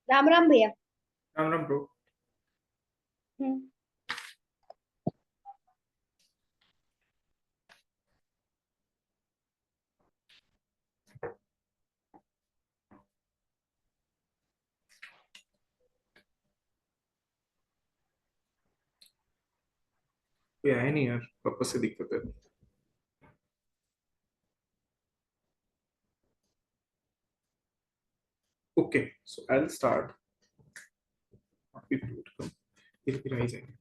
राम राम भैया। राम राम ब्रो। हम्म। कोई आया नहीं यार, वापस से दिक्कत है। Okay, so I will start. धीरे धीरे आई जाएंगे।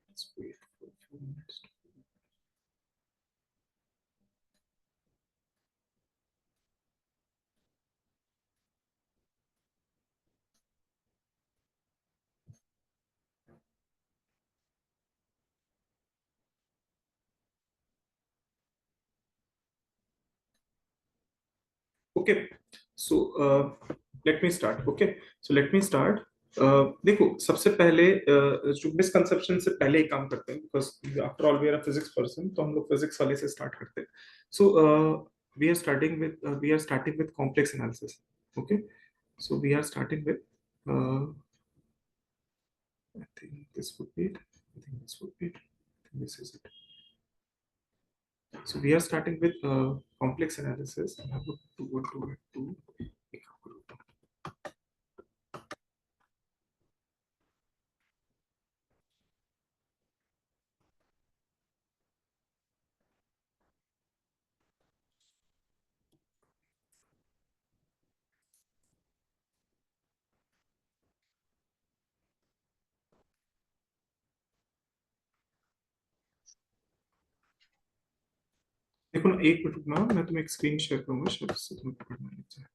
Let's wait for a few minutes. Okay, so let me start. Okay, so let me start. देखो, सबसे पहले जो मिसकंसेप्शन से पहले ही काम करते हैं, because after all we are physics person, तो हम लोग फिजिक्स वाले से स्टार्ट करते हैं। So we are starting with complex analysis. Okay, so we are starting with I think this would be it. I think this would be it. I think this is it. So we are starting with complex analysis. I would do it to pick up group. देखो ना, एक minute रुकना, मैं तुम्हें एक screen share करूंगा, शायद उससे तुम्हें पकड़ना लग जाए।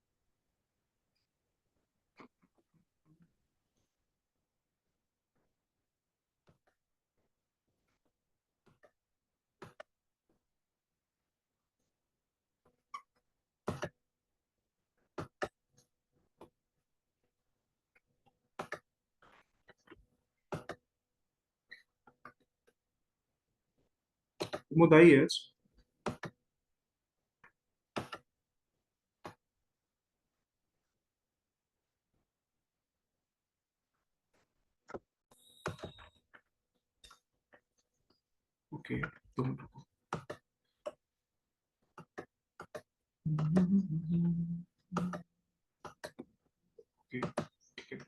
मुदाई है। ओके, तुम रुको। ओके, ठीक है।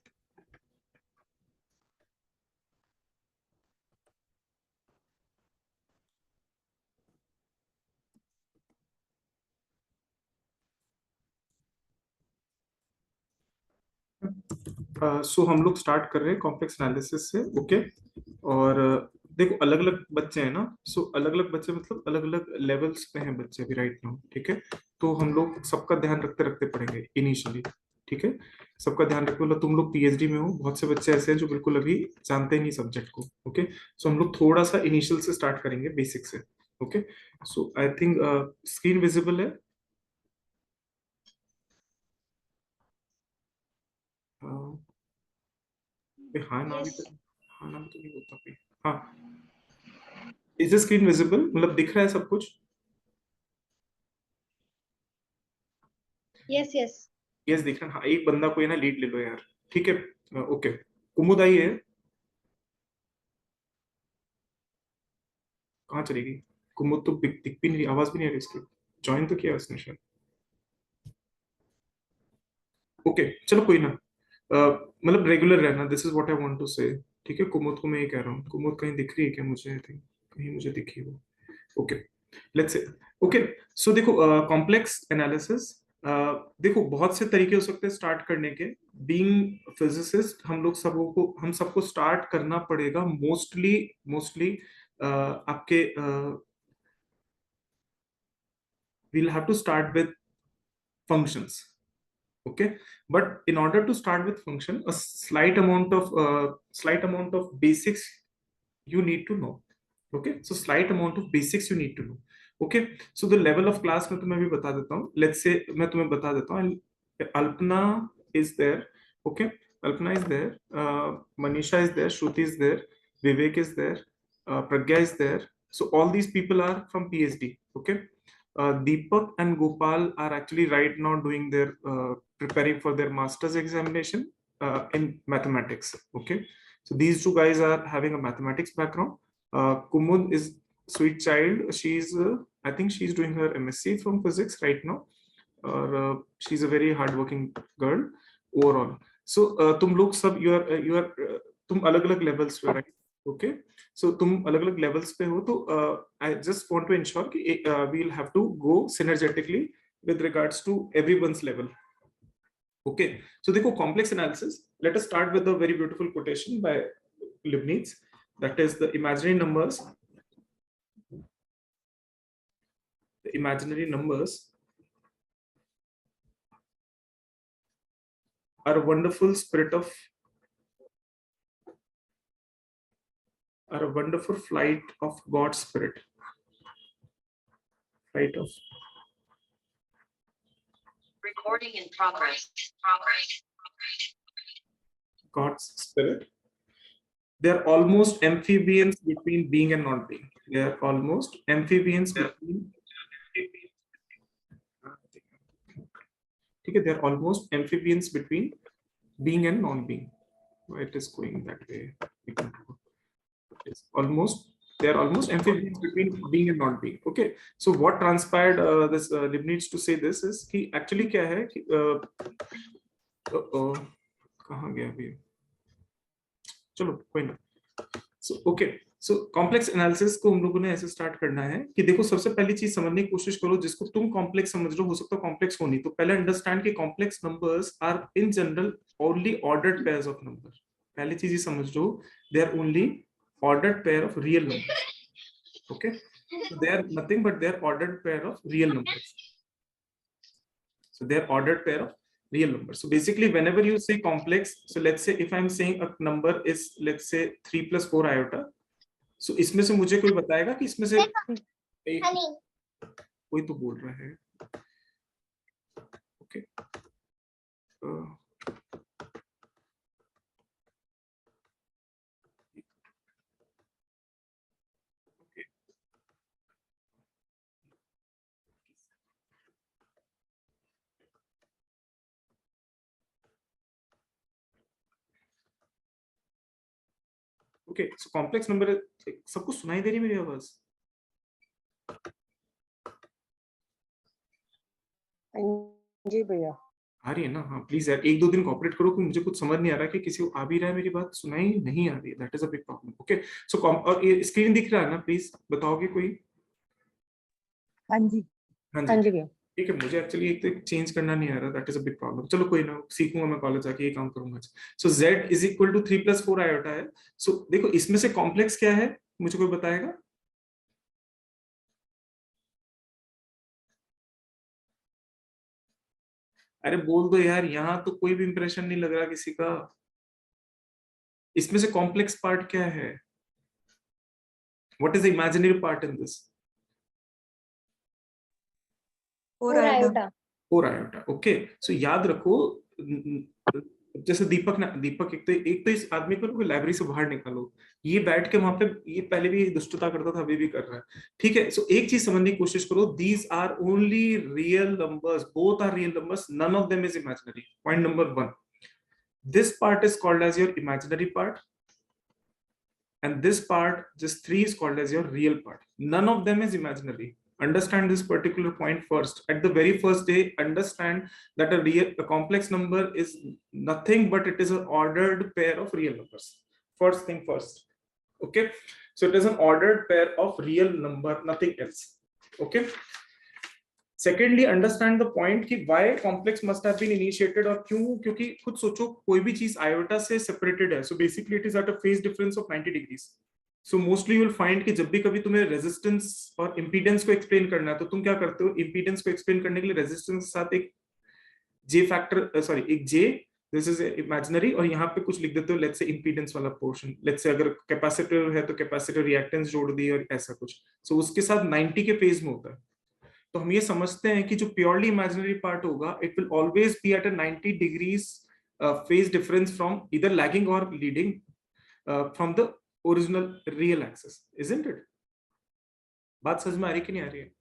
सो हम लोग स्टार्ट कर रहे हैं कॉम्प्लेक्स एनालिसिस से। ओके, और देखो, अलग अलग बच्चे हैं ना। सो अलग अलग बच्चे मतलब अलग अलग लेवल्स पे हैं बच्चे अभी राइट नाउ। ठीक है, तो हम लोग सबका ध्यान रखते रखते पढ़ेंगे इनिशियली। ठीक है, सबका ध्यान रखते, मतलब तुम लोग पीएचडी में हो, बहुत से बच्चे ऐसे हैं जो बिल्कुल अभी जानते ही नहीं सब्जेक्ट को। ओके, सो हम लोग थोड़ा सा इनिशियल से स्टार्ट करेंगे, बेसिक से। Okay, so I think screen visible है। हाँ ना भी यस। तो, हाँ ना भी तो नहीं होता भाई। हाँ, इज द स्क्रीन विजिबल, मतलब दिख रहा है सब कुछ? Yes yes. यस, दिख रहा है। हाँ, एक बंदा कोई ना लीड ले लो यार। ठीक है, ओके। कुमुद आई है। कहाँ चलेगी? कुमुद तो दिख भी नहीं रही, आवाज भी नहीं आ रही इसकी। ज्वाइन तो किया उसने शायद। ओके, चलो कोई ना। मतलब रेगुलर रहना, this is what I want to say. ठीक है, कुमुद को मैं ये कह रहा हूँ। कुमुद कहीं दिख रही है क्या मुझे? आई थिंक कहीं मुझे दिखी वो। Okay, let's say. ओके, सो देखो, कॉम्प्लेक्स एनालिसिस, देखो बहुत से तरीके हो सकते हैं स्टार्ट करने के। बीइंग फिजिसिस्ट, हम सबको स्टार्ट करना पड़ेगा मोस्टली। मोस्टली आपके we'll have to start with functions. Okay, but in order to start with function, a slight amount of basics you need to know. Okay, so slight amount of basics you need to know. Okay, so the level of class मैं तुम्हें भी बता देता हूँ। Let's say मैं तुम्हें बता देता हूँ, Alpana is there. Okay, Kalpana is there, Manisha is there, Shruti is there, Vivek is there, Pragya is there. So all these people are from PhD. Okay. Deepak and Gopal are actually right now doing their preparing for their master's examination in mathematics. Okay. So these two guys are having a mathematics background. Kumud is sweet child. She's I think she's doing her MSc from physics right now. और she's a very hardworking girl overall. So तुम लोग सब you are तुम अलग-अलग levels पे right? Okay. So तुम अलग-अलग levels पे हो तो I just want to ensure कि we'll have to go synergetically with regards to everyone's level. Okay. So देखो complex analysis. Let us start with a very beautiful quotation by Leibniz. That is the imaginary numbers. The imaginary numbers are a wonderful spirit of are a wonderful flight of God's spirit. Flight of Recording in progress. God's spirit. They are almost amphibians between being and not being. They are almost amphibians between. Okay, they are almost amphibians between being and non-being. Why it is going that way? It's almost they are almost amphibians between being and not being. Okay, so what transpired? This Leibniz to say this is कि actually क्या है कि कहाँ गया अभी? चलो कोई ना. So okay, so complex analysis को हम लोगों ने ऐसे स्टार्ट करना है कि देखो सबसे पहली चीज समझने की कोशिश करो जिसको तुम कॉम्प्लेक्स समझ रहे हो सकता है कॉम्प्लेक्स हो नहीं तो पहले अंडरस्टैंड कि complex numbers are in general only ordered pairs of number. पहली चीज ये समझ लो they are only ordered pair of real numbers. Okay, so they are nothing but they are ordered pair of real numbers. So they are ordered pair of real numbers. So basically whenever you say complex, so let's say if I'm saying a number is let's say 3 plus 4 iota, so इसमें से मुझे कोई बताएगा कि इसमें से कोई तो बोल रहा है. Okay. Okay, so complex number सबको सुनाई दे रही मेरी आवाज? जी भैया आ रही है ना? हाँ प्लीज यार एक दो दिन कोऑपरेट करो कि मुझे कुछ समझ नहीं आ रहा कि किसी को आ भी रहा है मेरी बात सुनाई नहीं आ रही है. That is a big problem. Okay so और ये स्क्रीन दिख रहा है ना? प्लीज बताओगे कोई? हाँ जी हाँ हाँ जी जी भैया ठीक है. मुझे एक्चुअली एक तो चेंज करना नहीं आ रहा. That is a big problem. चलो कोई ना सीखूंगा मैं कॉलेज आके ये काम करूंगा. So z is equal to 3 plus 4 iota है. सो देखो इसमें से कॉम्प्लेक्स क्या है मुझे कोई बताएगा? अरे बोल दो यार यहाँ तो कोई भी इंप्रेशन नहीं लग रहा किसी का. इसमें से कॉम्प्लेक्स पार्ट क्या है? What is the imaginary part in this? 4 iota 4 iota. Okay so याद रखो जैसे दीपक एक तो इस आदमी को लाइब्रेरी से बाहर निकालो. ये बैठ के वहां पे ये पहले भी दुष्टता करता था अभी भी कर रहा है. ठीक है. सो एक चीज समझने की कोशिश करो. These are only real numbers. Both are real numbers. None of them is imaginary. Point number 1. This part is called as your imaginary part, and this part, just 3, is called as your real part. None of them is imaginary. Understand this particular point first. At the very first day, understand that a complex number is nothing but it is an ordered pair of real numbers. First thing first. Okay, so it is an ordered pair of real number, nothing else. Okay. Secondly understand the point कि why complex must have been initiated. और क्यों? क्योंकि खुद सोचो कोई भी चीज iota से सेपरेटेड है. So basically it is at a phase difference of 90 degrees. So mostly you will find कि जब भी कभी तुम्हें रेजिस्टेंस और इंपीडेंस को एक्सप्लेन करना है तो तुम क्या करते हो? इंपीडेंस को एक्सप्लेन करने के लिए रेजिस्टेंस के साथ एक जे फैक्टर सॉरी एक जे दिस इज इमेजिनरी और यहाँ पे कुछ लिख देते हो लेट्स से इंपीडेंस वाला पोर्शन. लेट्स से अगर कैपेसिटर है तो कैपेसिटर रिएक्टेंस जोड़ दी और ऐसा कुछ. सो उसके साथ 90 के फेज में होता है. तो हम ये समझते हैं कि जो प्योरली इमेजिनरी पार्ट होगा it will always be at a 90 degrees phase difference from either lagging or leading from the original real axis, isn't it? बात समझ में आ रही कि नहीं आ रही है?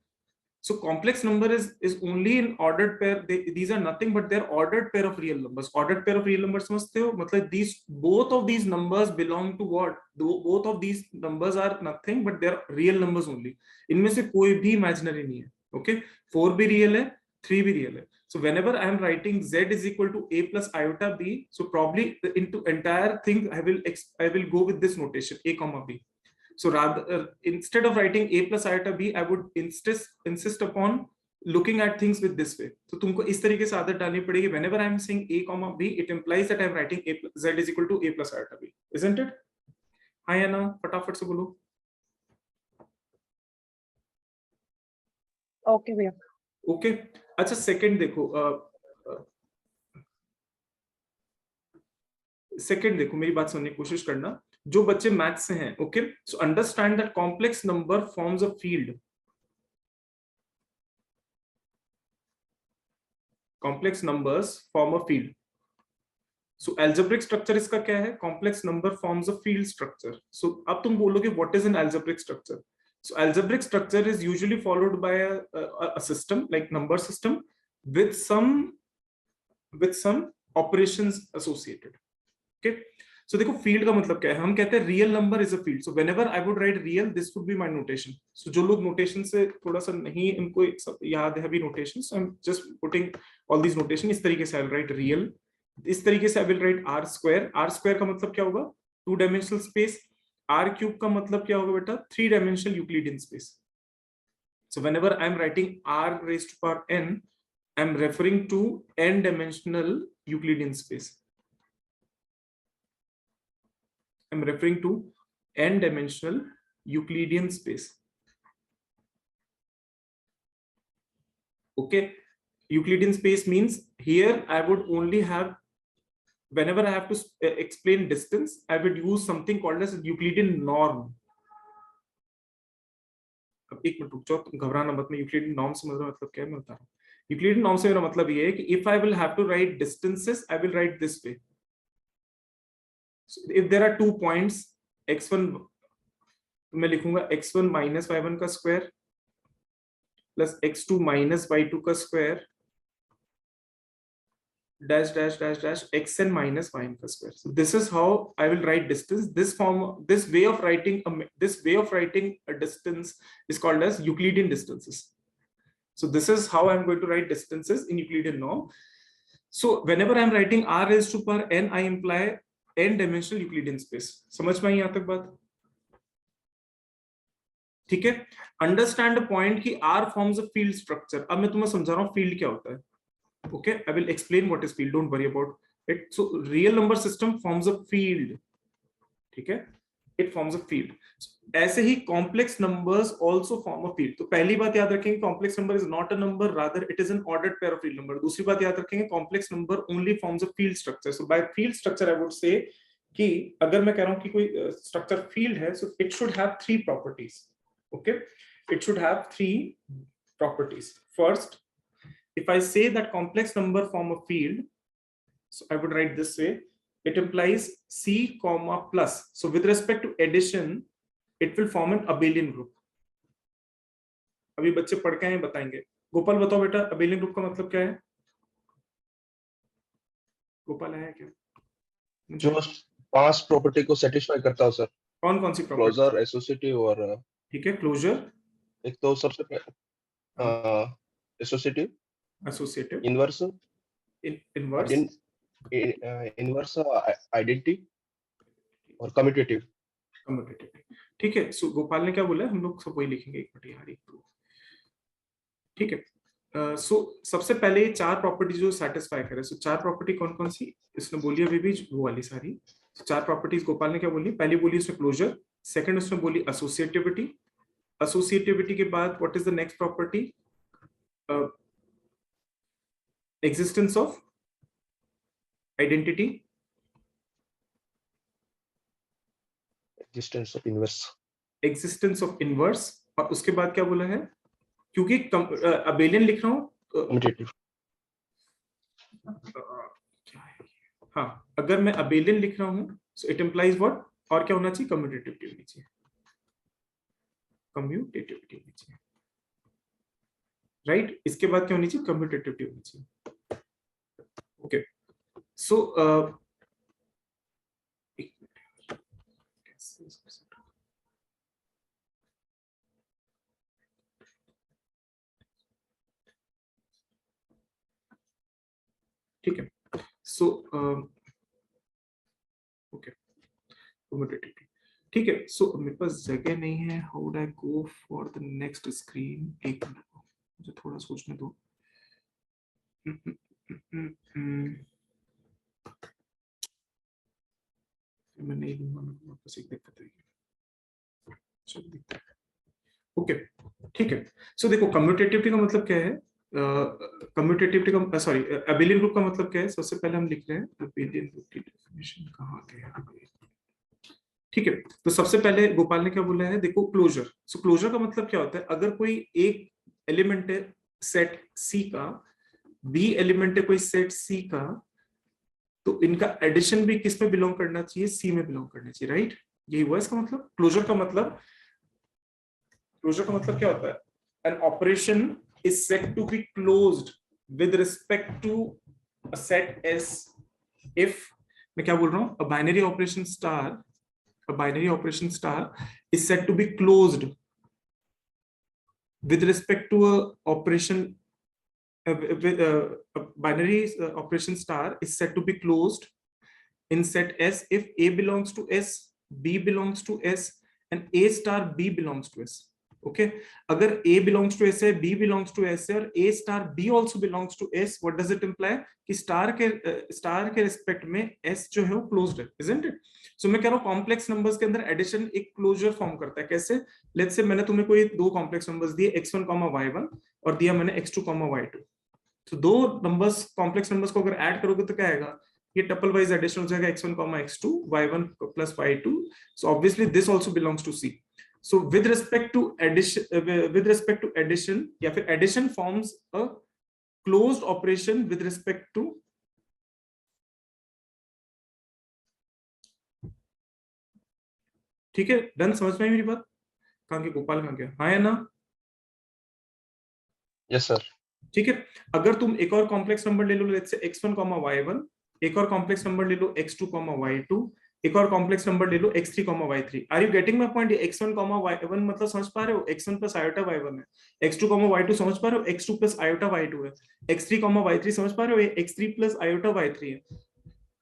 So complex number is only in ordered pair. These are nothing but they're ordered pair of real numbers. Ordered pair of real numbers समझते हो? मतलब both of these numbers belong to what? Both of these numbers are nothing but they're real numbers only. इनमें से कोई भी imaginary नहीं है. Okay? 4 भी real है, 3 भी real है. So whenever I am writing z is equal to a plus iota b, so probably into entire thing I will go with this notation a comma b. So rather instead of writing a plus iota b, I would insist upon looking at things with this way. So तुमको इस तरीके से आदत डालनी पड़ेगी. Whenever I am saying a comma b, it implies that I am writing z is equal to a plus iota b, isn't it? हाँ या ना? फटाफट से बोलो. Okay भैया. Okay. अच्छा सेकंड देखो. सेकंड देखो, मेरी बात सुनने की कोशिश करना. जो बच्चे मैथ से हैं, okay, so understand that complex number forms a field. Complex numbers form a field. So algebraic structure इसका क्या है? Complex number forms a field structure. So अब तुम बोलोगे what is an algebraic structure? So algebraic structure is usually followed by a system like number system with some operations associated. Okay, so देखो field का मतलब क्या है? हम कहते हैं real number is a field. So whenever I would write real, this would be my notation. So जो लोग notation से थोड़ा सा नहीं इनको याद है अभी notation, so I'm just putting all these notation. इस तरीके से I will write real. इस तरीके से I will write r square. R square का मतलब क्या होगा? 2-dimensional space. R cube का मतलब क्या होगा बेटा? 3-dimensional Euclidean space. So whenever I am writing r raised to power n, I am referring to n-dimensional Euclidean space. I am referring to n-dimensional Euclidean space. Okay, Euclidean space means here I would only have, whenever I have to explain distance, I would use something called as Euclidean norm. अब एक minute रुक जाओ, तुम घबराना मत. मैं Euclidean norm समझ रहा हूं मतलब क्या है मैं बता रहा हूं. यूक्लिडियन नॉर्म से मेरा मतलब ये है कि if I will have to write distances, I will write this way. So if there are 2 points x1, मैं लिखूंगा x1 minus y1 का square plus x2 minus y2 का square dash dash dash dash xn minus yn का square. So this is how I will write distance. This way of writing a distance is called as Euclidean distances. So this is how I'm going to write distances in Euclidean norm. So whenever I'm writing r raised to power n, I imply n-dimensional Euclidean space. समझ में आई यहाँ तक बात? ठीक है. Understand the point कि r forms a field structure. अब मैं तुम्हें समझा रहा हूँ field क्या होता है. Okay, I will explain what is field. Don't worry about it. So real number system forms a field. ठीक है, it forms a field. ऐसे ही complex numbers also form a field. तो पहली बात याद रखेंगे, complex number is not a number, rather it is an ordered pair of real number. दूसरी बात याद रखेंगे, complex number only forms a field structure. So by field structure I would say कि अगर मैं कह रहा हूँ कि कोई structure field है, so it should have 3 properties. Okay, it should have 3 properties. First, if I say that complex number form a field, so I would write this way. It implies C comma plus. So with respect to addition, it will form an abelian group. अभी बच्चे पढ़ के आए बताएंगे. गोपाल बताओ बेटा, abelian group का मतलब क्या है? गोपाल है क्या? जो 5 प्रॉपर्टी को सेटिस्फाई करता हो सर. कौन कौन सी प्रॉपर्टी? क्लोजर, एसोसिएटिव और ठीक है, क्लोजर. एक तो सबसे एसोसिएटिव, इनवर्स, इनवर्स आइडेंटिटी और कम्यूटेटिव. ठीक है. सो गोपाल ने क्या बोला? हम लोग सब वही लिखेंगे एक मिनट यार. ठीक है. सो सबसे पहले 4 प्रॉपर्टी जो सेटिस्फाई करे. सो 4 प्रॉपर्टी कौन कौन सी इसने बोली अभी भी? वो वाली सारी 4 प्रॉपर्टीज गोपाल ने क्या बोली? पहली बोली उसने क्लोजर, सेकंड उसने बोली एसोसिएटिविटी. एसोसिएटिविटी के बाद what is the next property? existence of identity, existence of inverse, existence of inverse. और उसके बाद क्या बोला है? क्योंकि अबेलियन लिख रहा हूं, commutative. क्या है हाँ, अगर मैं अबेलियन लिख रहा हूँ सो इट इम्प्लाइज व्हाट, और क्या होना चाहिए, कम्यूटेटिविटी होनी चाहिए, कम्यूटेटिविटी होनी चाहिए, राइट। इसके बाद क्या होनी चाहिए, कम्यूटेटिविटी होनी चाहिए। ओके, सो ठीक है, सो ओके, कम्यूटेटिविटी ठीक है। सो मेरे पास जगह नहीं है, how would I go for the next screen, एक मिनट मुझे थोड़ा सोचने दो। मैं नहीं लूंगा, वापस एक दिक्कत है, चलो दिखता है। ओके ठीक है, सो देखो कम्यूटेटिविटी का मतलब क्या है, कम्यूटेटिविटी का सॉरी अबेलियन ग्रुप का मतलब क्या है, सबसे पहले हम लिख रहे हैं अबेलियन ग्रुप की डेफिनेशन कहाँ गया। ठीक है, तो सबसे पहले गोपाल ने क्या बोला है, देखो क्लोजर। सो क्लोजर का मतलब क्या होता है, अगर कोई एक एलिमेंट है सेट सी का, बी एलिमेंट है कोई सेट सी का, तो इनका एडिशन भी किस में बिलोंग करना चाहिए, सी में बिलोंग करना चाहिए, राइट। यही हुआ इसका मतलब क्लोजर का मतलब। क्लोजर का मतलब क्या होता है, an operation is set to be closed with respect to a set S if, मैं क्या बोल रहा हूं, a binary operation star, a binary operation star is said to be closed with respect to a operation a binary operation star is said to be closed in set S if A belongs to S, B belongs to S and A star B belongs to S. Okay अगर A belongs to S है, B belongs to S है और A star B also belongs to S, what does it imply कि star के respect में S जो है वो क्लोज्ड है, isn't it? सो मैं कह रहा हूँ कॉम्प्लेक्स नंबर्स के अंदर एडिशन एक क्लोजर फॉर्म करता है। कैसे, लेट्स से मैंने तुम्हें कोई दो कॉम्प्लेक्स नंबर्स दिए x1, y1 और दिया मैंने x2, y2, तो दो नंबर्स कॉम्प्लेक्स नंबर्स को अगर ऐड करोगे तो क्या आएगा, ये टपल वाइज एडिशन हो जाएगा x1, x2, y1 plus y2, so obviously this also belongs to C. So with respect to addition या फिर addition forms a closed operation with respect to, ठीक है डन, समझ में आई मेरी बात, कहाँ के गोपाल कहाँ गया, हाँ या ना। Yes sir. ठीक है, अगर तुम एक और कॉम्प्लेक्स नंबर ले लो, लेट्स से x1, y1, एक और कॉम्प्लेक्स नंबर ले लो x2, y2, एक और कॉम्प्लेक्स नंबर ले लो x3, y3, are you getting my point. x1, y1 मतलब समझ पा रहे हो, x1 प्लस आयोटा y1 है, x2, y2 समझ पा रहे हो, x2 प्लस आयोटा y2 है, x3, y3 समझ पा रहे हो, x3 प्लस आयोटा y3 है।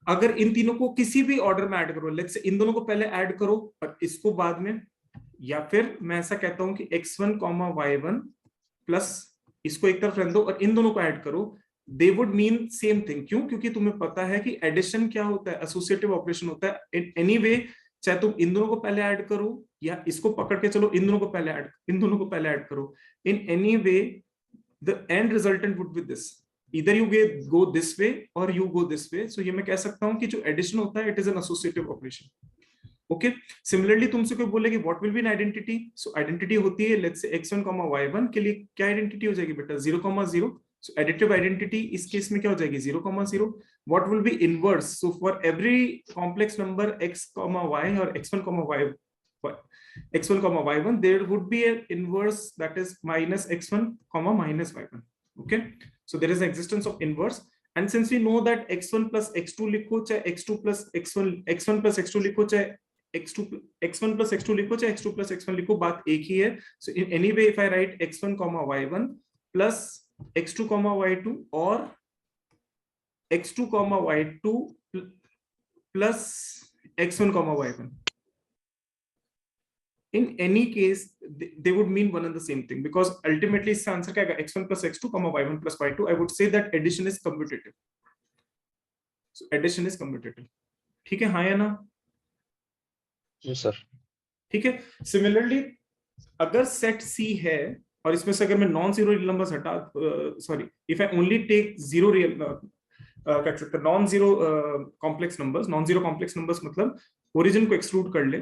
अगर इन तीनों को किसी भी ऑर्डर में ऐड करो, लेट्स से इन दोनों को पहले ऐड करो और इसको बाद में, या फिर मैं ऐसा कहता हूं कि x1, y1 प्लस इसको एक तरफ रख दो और इन दोनों को ऐड करो, they would mean same thing. क्यों, क्योंकि तुम्हें पता है कि एडिशन क्या होता है, एसोसिएटिव ऑपरेशन होता है इन एनी वे, चाहे तुम इन दोनों को पहले ऐड करो या इसको पकड़ के चलो इन दोनों को पहले ऐड करो, in any way the end resultant would be this, either you go this way or you go this way. So ये मैं कह सकता हूं कि जो एडिशन होता है it is an associative operation. Okay, similarly तुमसे कोई बोले कि what will be an identity, so identity होती है लेट्स से x1, y1 के लिए क्या आइडेंटिटी हो जाएगी बेटा, 0,0। सो एडिटिव आइडेंटिटी इस केस में क्या हो जाएगी, 0,0। What will be inverse, so for every complex number x, y और x1, y1 there would be an inverse that is minus x1, minus y1. Okay, so there is an existence of inverse, and since we know that x1 plus x2 लिखो चाहे x2 plus x1 plus x2 लिखो चाहे x1 plus x2 लिखो चाहे x2 plus x1 लिखो, बात एक ही है। So in any way if I write x1, y1 plus x2, y2 or x2, y2 plus x1, y1, in any case they would mean one and the same thing, because ultimately इसका answer क्या आएगा, x1 plus x2, y1 plus y2, I would say that addition is commutative. So addition is commutative. ठीक है, हाँ या ना। जी sir. ठीक है, सिमिलरली अगर सेट C है और इसमें से अगर मैं नॉन जीरो रियल नंबर्स हटा, sorry if I only take zero real क्या कह सकते हैं, नॉन जीरो कॉम्प्लेक्स नंबर्स मतलब ओरिजिन को एक्सक्लूड कर ले,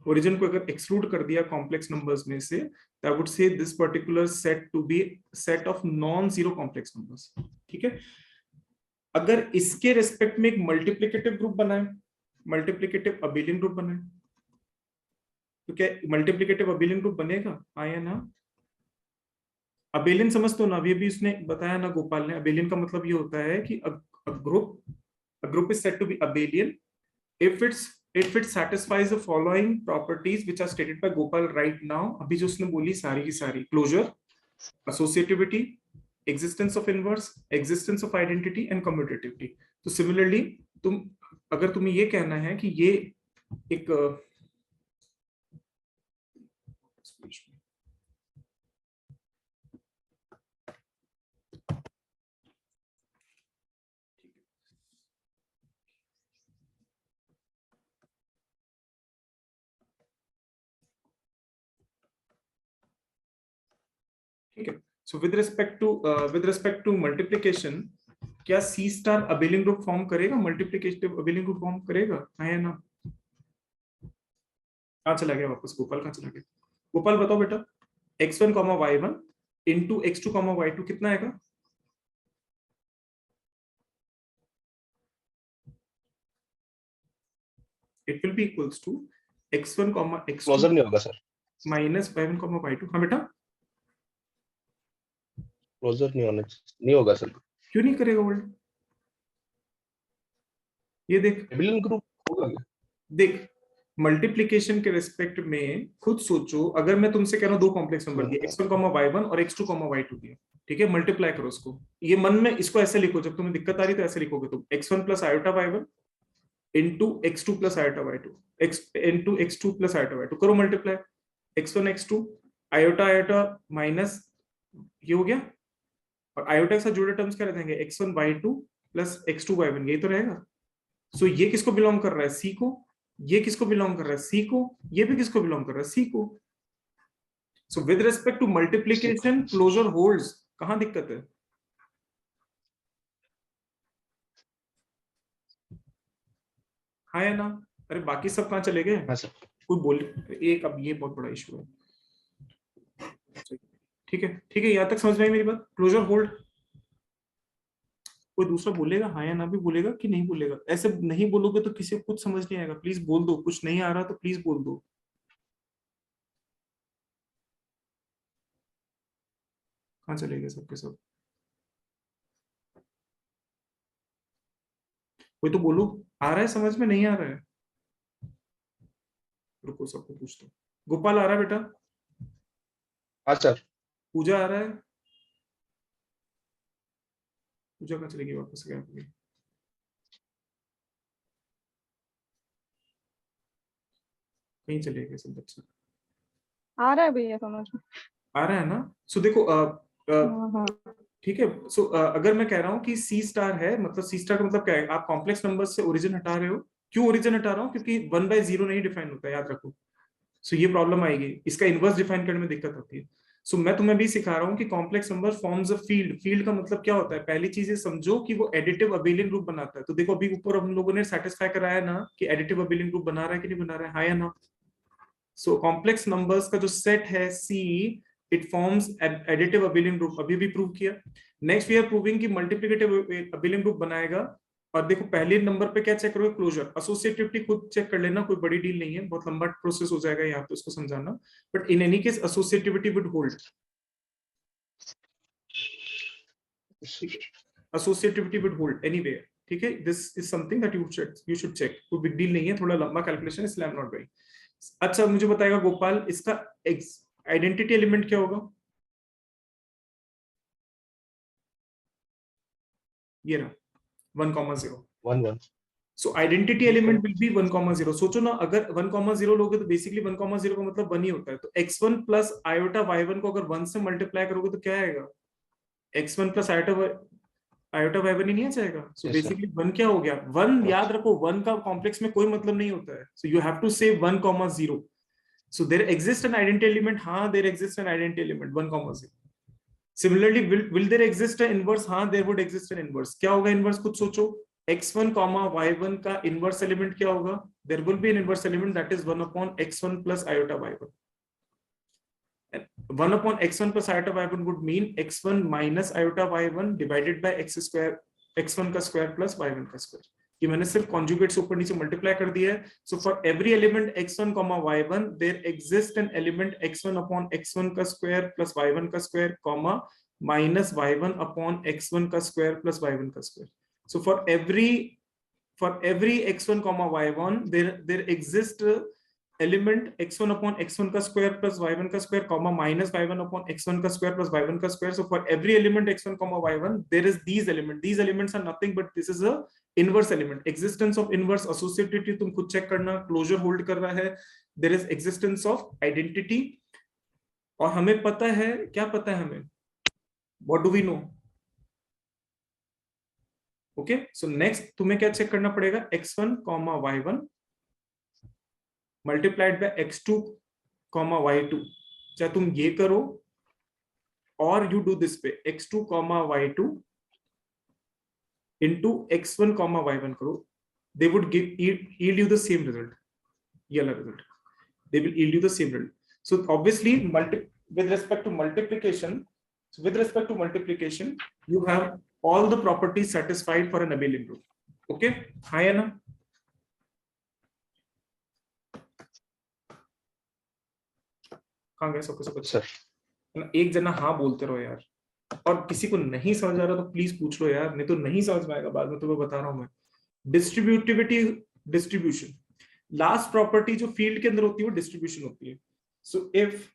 ओरिजिन को अगर एक्सक्लूड कर दिया कॉम्प्लेक्स नंबर्स में से, तो I would say this particular set to be set of non zero complex numbers. ठीक है, अगर इसके रेस्पेक्ट में एक मल्टीप्लिकेटिव ग्रुप बनाए, मल्टीप्लिकेटिव अबेलियन ग्रुप बनाए, तो क्या मल्टीप्लिकेटिव अबेलियन ग्रुप बनेगा? हाँ या ना? अबेलियन समझते हो ना? अभी भी उसने बताया ना गोपाल ने, अबेलियन का मतलब ये होता है कि a group is said to be abelian if it satisfies the following properties which are stated by Gopal right now. अभी जो उसने बोली सारी की सारी, closure, associativity, existence of inverse, existence of identity and commutativity. तो सिमिलरली अगर तुम्हें ये कहना है कि ये एक ठीक है। So with respect to multiplication, क्या C star abelian group form करेगा? मल्टीप्लिकेटिव अबेलियन ग्रुप फॉर्म करेगा? है ना? कहाँ चला गया वापस? गोपाल कहाँ चला गया? गोपाल बताओ बेटा, x1 y1 into x2 y2 कितना आएगा? It will be equals to x1 x2 closure नहीं होगा सर, माइनस y1 y2। हाँ बेटा, क्लोजर नहीं होगा सर। क्यों नहीं करेगा वर्ल्ड? ये देख, एबिलियन ग्रुप होगा क्या? देख मल्टीप्लिकेशन के रिस्पेक्ट में खुद सोचो, अगर मैं तुमसे कह रहा हूं दो कॉम्प्लेक्स नंबर दिए x1 y1 और x2 y2 दिए, ठीक है, मल्टीप्लाई करो उसको। ये मन में इसको ऐसे लिखो, जब तुम्हें दिक्कत आ रही तो ऐसे लिखोगे तुम, x1 plus iota y1 into x2 plus iota y2 into x2 plus iota y2, करो multiply, x1 x2 iota iota minus ये हो गया, और आयोटा के साथ जुड़े टर्म्स क्या रहेंगे? x1 y2 plus x2 y1, यही तो रहेगा। सो ये किसको बिलोंग कर रहा है? सी को। ये किसको बिलोंग कर रहा है? सी को। ये भी किसको बिलोंग कर रहा है? सी को। So with respect to multiplication closure holds. कहां दिक्कत है? हाँ या ना? अरे बाकी सब कहां चले गए? हाँ सर। कोई बोल, एक अब ये बहुत बड़ा इशू है। ठीक है, ठीक है, यहां तक समझ में आई मेरी बात? Closure hold. कोई दूसरा बोलेगा हाँ या ना भी बोलेगा कि नहीं बोलेगा? ऐसे नहीं बोलोगे तो किसी को कुछ समझ नहीं आएगा। प्लीज बोल दो, कुछ नहीं आ रहा तो प्लीज बोल दो। कहाँ चले गए सबके सब? कोई तो बोलो, आ रहा है समझ में? नहीं आ रहा है? रुको सबको पूछता हूँ। गोपाल आ रहा है बेटा? हाँ सर। पूजा आ रहा है? पूजा कहाँ चलेगी? वापस गया होगी। कहीं चले गए सब बच्चे? आ रहा है भैया समझ में। आ रहा है ना? सो देखो हाँ। ठीक है। सो अगर मैं कह रहा हूँ कि सी स्टार है, मतलब सी स्टार का मतलब क्या है? आप कॉम्प्लेक्स नंबर से ओरिजिन हटा रहे हो। क्यों ओरिजिन हटा रहा हूँ? क्योंकि 1/0 नहीं डिफाइन होता है, याद रखो। सो ये प्रॉब्लम आएगी, इसका इनवर्स डिफाइन करने में दिक्कत होती है। सो मैं तुम्हें भी सिखा रहा हूँ कि complex number forms a field. Field का मतलब क्या होता है? पहली चीज ये समझो कि वो एडिटिव अबेलियन ग्रुप बनाता है। तो देखो अभी ऊपर हम लोगों ने सेटिस्फाई कराया ना कि एडिटिव अबेलियन ग्रुप बना रहा है कि नहीं बना रहा है? हाँ या ना? सो कॉम्प्लेक्स नंबर्स का जो सेट है C, it forms additive abelian group. अभी भी प्रूव किया। नेक्स्ट वी आर प्रूविंग कि मल्टीप्लिकेटिव अबेलियन ग्रुप बनाएगा। और देखो पहले नंबर पे क्या चेक करोगे? क्लोजर। एसोसिएटिविटी खुद चेक कर लेना, कोई बड़ी डील नहीं है, बहुत लंबा प्रोसेस हो जाएगा यहाँ पे उसको समझाना। But in any case associativity would hold. Associativity would hold anyway. ठीक है, this is something that you should check. कोई बिग डील नहीं है, थोड़ा लंबा कैलकुलेशन, इसलिए आई एम नॉट वेरी। अच्छा मुझे बताएगा गोपाल, इसका आइडेंटिटी एलिमेंट क्या होगा? ये रहा 1,0। 1 सो आइडेंटिटी एलिमेंट विल बी 1,0। सोचो ना, अगर 1,0 लोगे तो बेसिकली 1,0 का मतलब 1 ही होता है। तो x1 प्लस आयोटा y1 को अगर 1 से मल्टीप्लाई करोगे तो क्या आएगा? x1 प्लस आयोटा y1 ही नहीं आ जाएगा? सो बेसिकली 1 क्या हो गया? 1 याद रखो, 1 का कॉम्प्लेक्स में कोई मतलब नहीं होता है। सो यू हैव टू से 1,0। So there exists an identity element. हाँ, there exists an identity element 1,0. Similarly, will there exist an inverse? हाँ, there would exist an inverse. क्या होगा inverse? खुद सोचो। x1, y1 का inverse element क्या होगा? There will be an inverse element that is 1 upon x1 plus iota y1. And 1 upon x1 plus iota y1 would mean x1 minus iota y1 divided by x square x1 का square plus y1 का square. ये मैंने सिर्फ conjugate से ऊपर नीचे multiply कर दिया है। So for every element x1, y1 there exist an element x1 upon x1 का स्क्वायर प्लस y1 का square, comma minus y1 upon x1 का स्क्वायर प्लस y1 का square. So for every x1, y1 there exist element x1 upon x1 का square plus y1 का square, comma minus y1 upon x1 का square plus y1 का square. So for every element x1, y1 there is these elements are nothing but this is a inverse element. Existence of inverse associativity तुम खुद check करना, closure hold कर रहा है, there is existence of identity। और हमें पता है, क्या पता है हमें, what do we know? Okay, so next तुम्हें क्या चेक करना पड़ेगा, x1, y1 multiplied by x2, y2। चाहे तुम ये करो और यू डू दिस पे x2, y2 into x1, y1 करो, they would yield you the same result। ये वाला result, they will yield you the same result। So obviously with respect to multiplication you have all the properties satisfied for an abelian group। okay, हाँ है ना? कहाँ गए सबको सब अच्छा? एक जना हाँ बोलते रहो यार, और किसी को नहीं समझ आ रहा तो प्लीज पूछ लो यार, नहीं तो नहीं समझ में आएगा बाद में, तो मैं बता रहा हूं मैं। डिस्ट्रीब्यूशन, लास्ट प्रॉपर्टी जो फील्ड के अंदर होती है वो डिस्ट्रीब्यूशन होती है। So if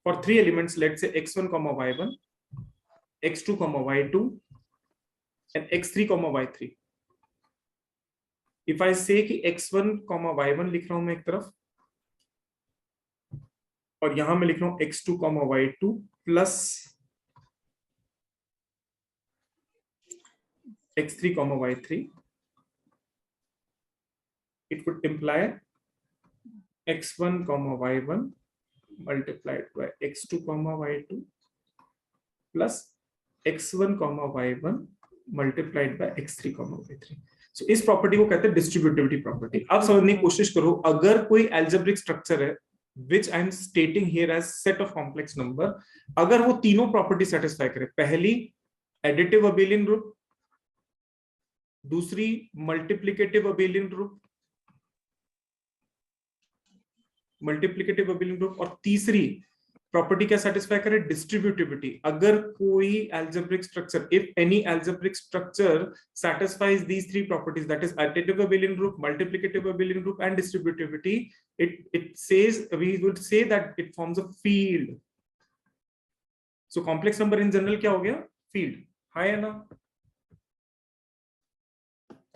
for 3 elements let's say x1, y1, x2, y2 and x3, y3, if I say कि x1, y1 लिख रहा हूं मैं एक तरफ, और यहां मैं लिख रहा हूं x2, y2 plus x3, y3, it would imply x1, y1 multiplied by x2, y2 plus x1, y1 multiplied by x3, y3। So इस प्रॉपर्टी को कहते हैं डिस्ट्रीब्यूटिविटी प्रॉपर्टी। अब समझने की कोशिश करो, अगर कोई एल्जेब्रिक स्ट्रक्चर है which I am stating here as set of complex number, अगर वो तीनों प्रॉपर्टी सेटिस्फाई करे, पहली एडिटिव अबेलियन ग्रुप, दूसरी मल्टीप्लिकेटिव अबेलियन ग्रुप, और तीसरी प्रॉपर्टी क्या सेटिस्फाई करे, डिस्ट्रीब्यूटिविटी। अगर कोई algebraic structure, if any algebraic structure satisfies these 3 properties, that is additive abelian group, multiplicative abelian group and distributivity, it says, we would say that it forms a field। so complex number in general क्या हो गया, field। हाँ या ना?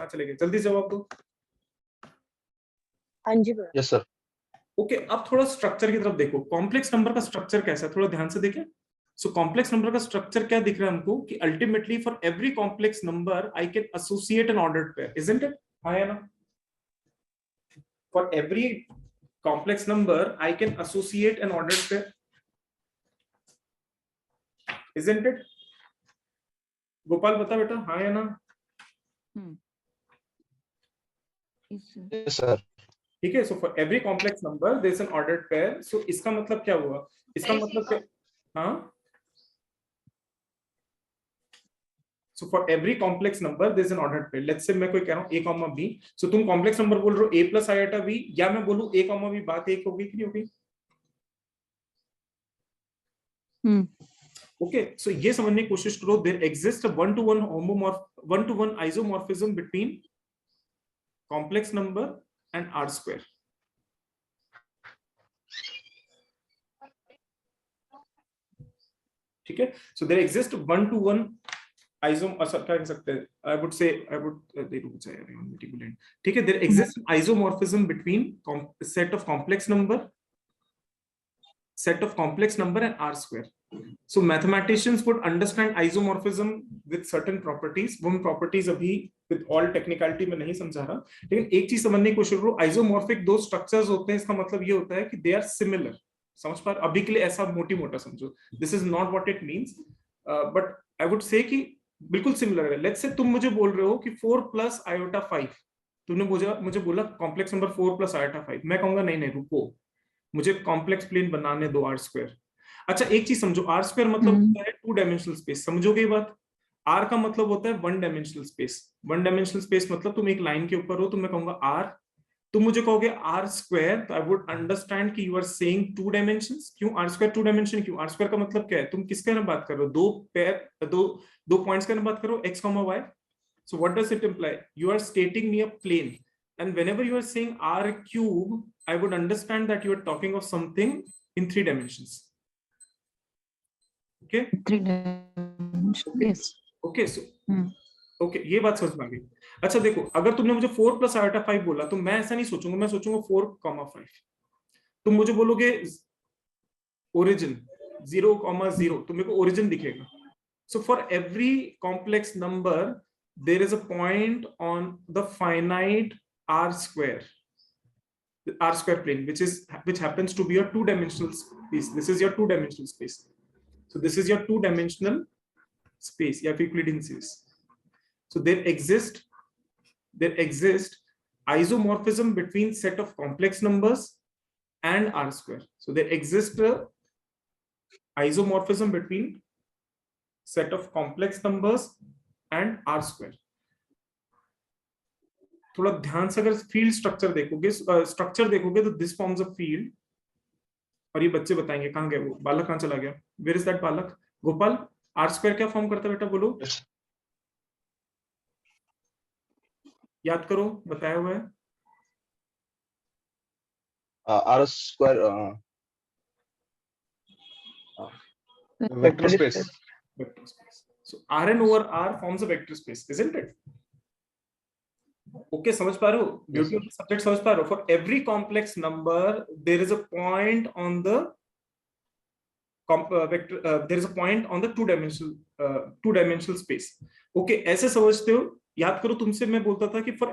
हाँ चलेगा, जल्दी जवाब दो। हाँ जी भैया। Yes sir. ओके, अब थोड़ा स्ट्रक्चर की तरफ देखो, कॉम्प्लेक्स नंबर का स्ट्रक्चर कैसा है, थोड़ा ध्यान से देखें। सो कॉम्प्लेक्स नंबर का स्ट्रक्चर क्या दिख रहा है हमको, कि ultimately for every complex number I can associate an ordered pair, isn't it? हाँ या ना? For every complex number I can associate an ordered pair, isn't it? Gopal बता बेटा, हाँ या ना? Yes sir. ठीक है, so for every complex number there is an ordered pair. So इसका मतलब क्या हुआ, इसका मतलब क्या, हाँ, so for every complex number there is an ordered pair. Let's say मैं कोई कह रहा हूं a कॉमा b, सो तुम कॉम्प्लेक्स नंबर बोल रहे हो a प्लस आयोटा b, या मैं बोलूं a कॉमा b, बात एक होगी कि नहीं होगी? ओके, सो ये समझने की कोशिश करो, there exist a 1-to-1 isomorphism between complex number and r square। ठीक है, so there exists 1-to-1 क्या कह सकते हैं, I would say ठीक है, there exists isomorphism between set of complex number and r square। so mathematicians would understand isomorphism with certain properties। वो properties अभी with all technicality में नहीं समझा रहा, लेकिन एक चीज समझने की कोशिश करो, isomorphic दो structures होते हैं, इसका मतलब ये होता है कि they are similar। समझ पा रहे? अभी के लिए ऐसा मोटी मोटा समझो, this is not what it means, but I would say कि बिल्कुल सिमिलर है। लेट्स से तुम मुझे बोल रहे हो कि 4 प्लस आयोटा 5, तुमने मुझे बोला कॉम्प्लेक्स नंबर 4 प्लस आयोटा 5, मैं कहूंगा नहीं रुको, मुझे कॉम्प्लेक्स प्लेन बनाने दो r स्क्वायर। अच्छा एक चीज समझो, r स्क्वायर मतलब होता है 2 डायमेंशनल स्पेस, समझोगे ये बात? R का मतलब होता है one dimensional space. One dimensional space मतलब तुम एक लाइन के ऊपर हो, तो मैं कहूंगा R, तुम मुझे कहोगे R स्क्वायर, तो आई वुड अंडरस्टैंड कि you are saying two dimensions. क्यों R स्क्वायर टू डायमेंशन? क्यों R स्क्वायर का मतलब क्या है? तुम किसके बारे में बात कर रहे हो? दो पॉइंट्स के बारे में बात करो, x, y। So what does it imply? You are stating me a plane, and whenever you are saying R cube, I would understand that you are talking of something in 3 dimensions. Okay? 3 dimension. Yes. Okay, so Hmm. ये बात समझ में आ गई। अच्छा देखो, अगर तुमने मुझे 4 + i 5 बोला तो मैं ऐसा नहीं सोचूंगा, मैं सोचूंगा 4, 5। तुम मुझे बोलोगे ओरिजिन 0, 0, तो मेरे को ओरिजिन दिखेगा। So for every complex number, there is a point on the finite R square, the R square plane, which happens to be a two-dimensional space. This is your two-dimensional space. So this is your two-dimensional space, या Euclidean space. So there exist isomorphism between set of complex numbers and R square. So there exists a isomorphism between set of complex numbers and R square. थोड़ा ध्यान से अगर field structure देखोगे तो this forms a field, और ये बच्चे बताएंगे। कहाँ गए वो बालक? कहाँ चला गया? वेयर इज दैट बालक? गोपाल, R स्क्वायर क्या फॉर्म करता है बेटा? बोलो, याद करो, बताया हुआ है। R square vector space. Vector space. So Rn over R forms a vector space, isn't it? Okay, समझ पा रहे हो? ब्यूटी ऑफ द सब्जेक्ट समझ पा रहे हो? For every complex number there is a point on the there is a point on the two dimensional space. Okay, ऐसे समझते हो? याद करो, तुमसे मैं बोलता था कि for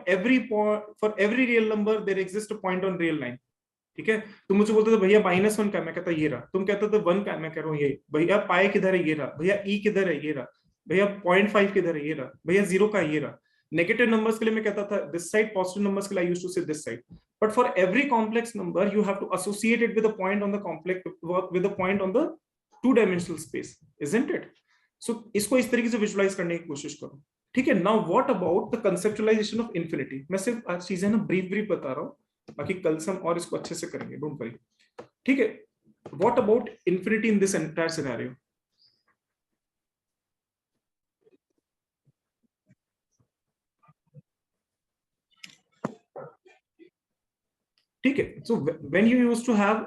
every real number there exists a point on real line. ठीक है? तुम मुझे बोलते थे भैया -1 का, मैं कहता ये रहा। तुम कहते थे 1 का, मैं कह रहा हूँ ये। भैया पाई किधर है? ये रहा। भैया ई किधर है? ये रहा। भैया 0.5 किधर है? ये रहा। भैया 0 का ये रहा। नेगेटिव नंबर्स के लिए मैं कहता था दिस साइड, पॉजिटिव नंबर्स के लिए I used to say this side. But for every complex number you have to associate it with a point on the two dimensional space, isn't it? So इसको इस तरीके से visualise करने की कोशिश करो। ठीक है? Now what about the conceptualisation of infinity? मैं सिर्फ आज चीजें ना ब्रीफ बता रहा हूँ, बाकी कल से हम और इसको अच्छे से करेंगे, डोंट वरी। ठीक है? What about infinity in this entire scenario? ठीक है? So when you used to have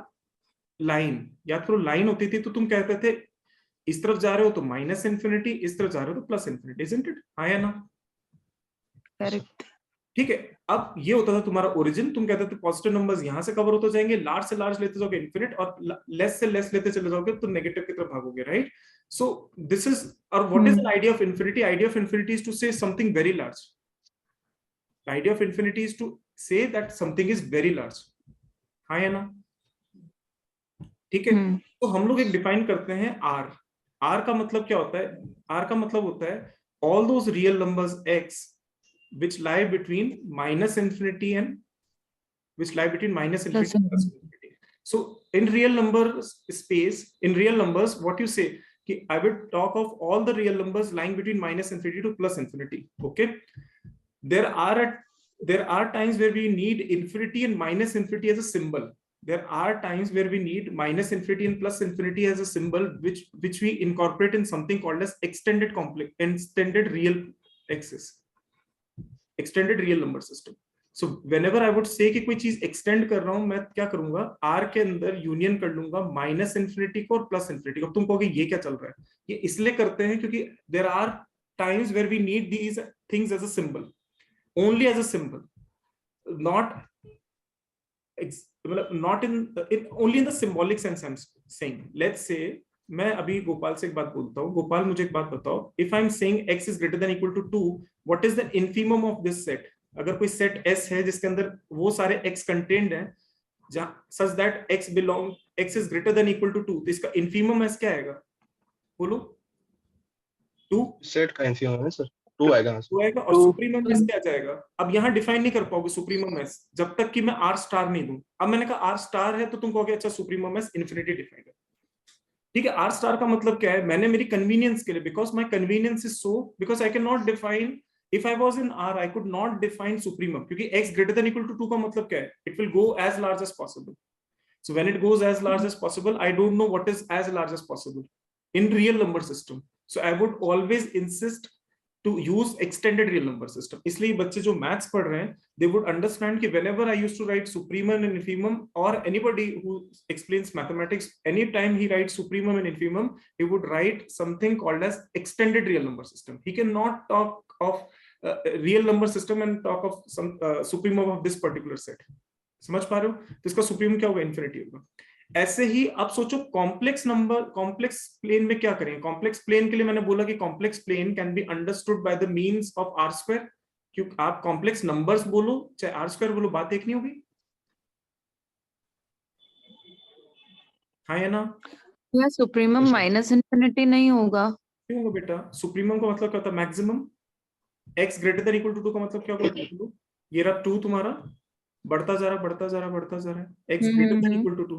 line, याद करो लाइन होती थी तो तुम कहते थे इस तरफ जा रहे हो तो -इन्फिनिटी, इस तरफ जा रहे हो तो +इन्फिनिटी, इजंट इट? हाँ या ना? Correct. ठीक है? अब ये होता था तुम्हारा ओरिजिन। तुम कहते थे पॉजिटिव नंबर्स यहां से कवर होते जाएंगे, लार्ज से लार्ज लेते जाओगे इन्फिनिट, और लेस से लेस लेते चले जाओगे तो नेगेटिव की तरफ भागोगे, राइट? सो दिस इज, और what is the idea of infinity? Idea of infinity is to say something very large. The idea of infinity is to say that something is very large. हाँ या ना? ठीक है? तो हम लोग एक डिफाइन करते हैं R। R का मतलब क्या होता है? R का मतलब होता है all those real numbers x which lie between -infinity and +infinity. So in real numbers space, in real numbers, what you say? I will talk of all the real numbers lying between -infinity to +infinity. Okay, there are times where we need infinity and -infinity as a symbol. There are times where we need -infinity and +infinity as a symbol, which we incorporate in something called as extended real axis, extended real number system. So whenever I would say कि कोई चीज extend कर रहा हूं, मैं क्या करूंगा? R के अंदर यूनियन कर लूंगा -infinity को और +infinity को। अब तुम कहोगे ये क्या चल रहा है? ये इसलिए करते हैं क्योंकि there are times where we need these things as a symbol, only as a symbol, not only in the symbolic sense I'm saying. Let's say मैं अभी गोपाल से एक बात बोलता हूँ, गोपाल मुझे एक बात बताओ, if I'm saying x is greater than equal to 2, what is the infimum of this set? अगर कोई सेट S है जिसके अंदर वो सारे x कंटेन्ड हैं, such that x is greater than equal to 2, तो इसका infimum S क्या आएगा? बोलो। 2 सेट का infimum है सर, 2 आएगा। 2 आएगा, और सुप्रीमम S क्या जाएगा? अब यहाँ डिफाइन नहीं कर पाओगे सुप्रीमम S जब तक कि मैं R स्टार नहीं दूं। अब मैंने कहा R स्टार है तो तुम कहोगे अच्छा सुप्रीमम S इन्फिनिटी डिफाइंड है। ठीक है, आर स्टार का मतलब क्या है, मैंने मेरी कन्वीनियंस के लिए, because my convenience is so, because I can not define, if I was in R I could not define supremum, क्योंकि x greater than equal to 2 का मतलब क्या है, it will go as large as possible. So when it goes as large as possible, I don't know what is as large as possible in real number system. So I would always insist to use extended real number system. इसलिए बच्चे जो maths पढ़ रहे हैं, they would understand कि whenever I used to write supremum and infimum, or anybody who explains mathematics, anytime he writes supremum and infimum, he would write something called as extended real number system. He cannot talk of real number system and talk of some supremum of this particular set. समझ पा रहे हो? तो इसका supreme क्या होगा, infinity होगा. ऐसे ही आप सोचो कॉम्प्लेक्स नंबर, कॉम्प्लेक्स प्लेन में क्या करें. कॉम्प्लेक्स प्लेन के लिए मैंने बोला कि complex plane can be understood by the means of R square. क्योंकि आप कॉम्प्लेक्स नंबर्स बोलो चाहे आर स्क्वायर बोलो, बात एक नहीं होगी. हाँ या ना? या सुप्रीमम माइनस इन्फिनिटी नहीं होगा. क्यों होगा बेटा? सुप्रीमम का मतलब क्या होता है, maximum. x greater than equal to 2 का मतलब क्या होगा, ये रहा 2 तुम्हारा, बढ़ता जा रहा बढ़ता जा रहा बढ़ता जा रहा है, x greater than equal to 2.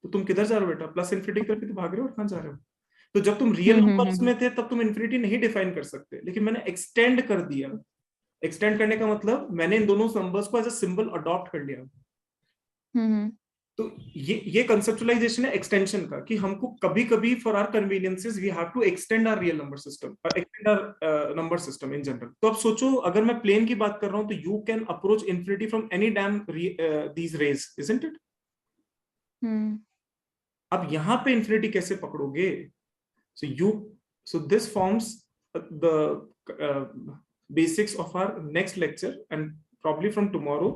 तो तुम किधर जा रहे हो बेटा, प्लस इन्फिनिटी करके तो भाग रहे हो, और कहां जा रहे हो? तो जब तुम रियल नंबर्स में थे तब तुम इन्फिनिटी नहीं डिफाइन कर सकते, लेकिन मैंने एक्सटेंड कर दिया. एक्सटेंड करने का मतलब मैंने इन दोनों नंबर्स को एज अ सिंबल अडॉप्ट कर लिया. तो ये कंसेप्चुअलाइजेशन है एक्सटेंशन का, कि हमको कभी कभी for our conveniences we have to extend our real number system और extend our number system in general. तो अब सोचो, अगर मैं प्लेन की बात कर रहा हूं तो you can approach infinity from any damn these rays, isn't it? अब यहां पे इन्फिनिटी कैसे पकड़ोगे? So this forms the basics of our next lecture, and probably from tomorrow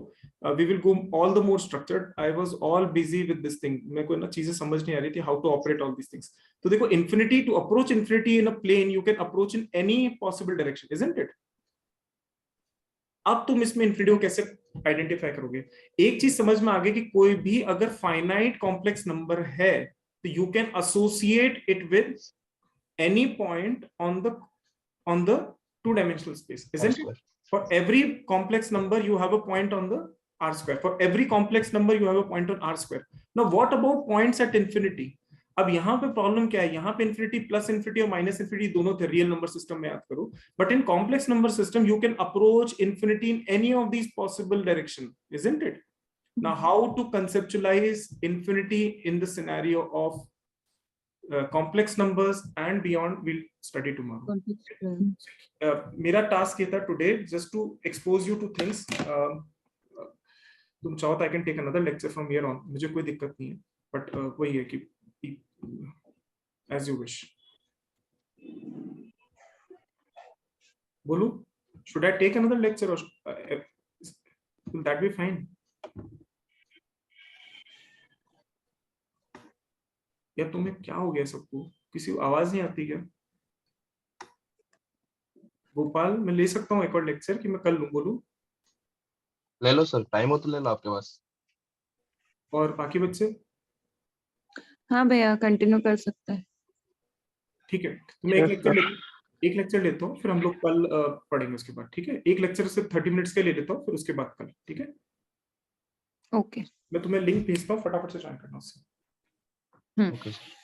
we will go all the more structured. I was all busy with this thing, मेरे को ना चीजें समझ नहीं आ रही थी how to operate all these things. तो देखो, infinity, to approach infinity in a plane you can approach in any possible direction, isn't it? अब तुम इसमें infinity को कैसे आइडेंटिफाई करोगे? एक चीज समझ में आ गई कि कोई भी अगर फाइनाइट कॉम्प्लेक्स नंबर है तो you can associate it with any point on the two-dimensional space, isn't it? For every complex number you have a point on the r square. For every complex number you have a point on r square. Now what about points at infinity? अब यहाँ पे problem क्या है, यहाँ पे infinity, plus infinity और minus infinity दोनों थे रियल नंबर सिस्टम में, याद करो. But in complex number system you can approach infinity in any of these possible direction, isn't it? Now how to conceptualize infinity in the scenario of complex numbers and beyond we'll study tomorrow. मेरा task ये था today, just to expose you to things. तुम चाहो तो I can take another lecture from here on, मुझे कोई दिक्कत नहीं है, बट वही है कि एज यू विश. बोलो, should I take another lecture और will that be fine? या तुम्हें क्या हो गया सबको, किसी को आवाज नहीं आती क्या? गोपाल, मैं ले सकता हूँ एक और लेक्चर कि मैं कल लूं? बोलूं? ले लो सर, टाइम हो तो ले लो आपके पास. और बाकी बच्चे? हाँ भैया, कंटिन्यू कर सकते हैं. ठीक है, तो मैं एक लेक्चर लेता हूँ, फिर हम लोग कल पढ़ेंगे उसके बाद. ठीक है, एक लेक्चर सिर्फ 30 मिनट्स के ले लेता हूँ, फिर उसके बाद कल. ठीक है, ओके. मैं तुम्हें लिंक भेजता हूँ, फटाफट से ज्वाइन करना उससे. Okay sir.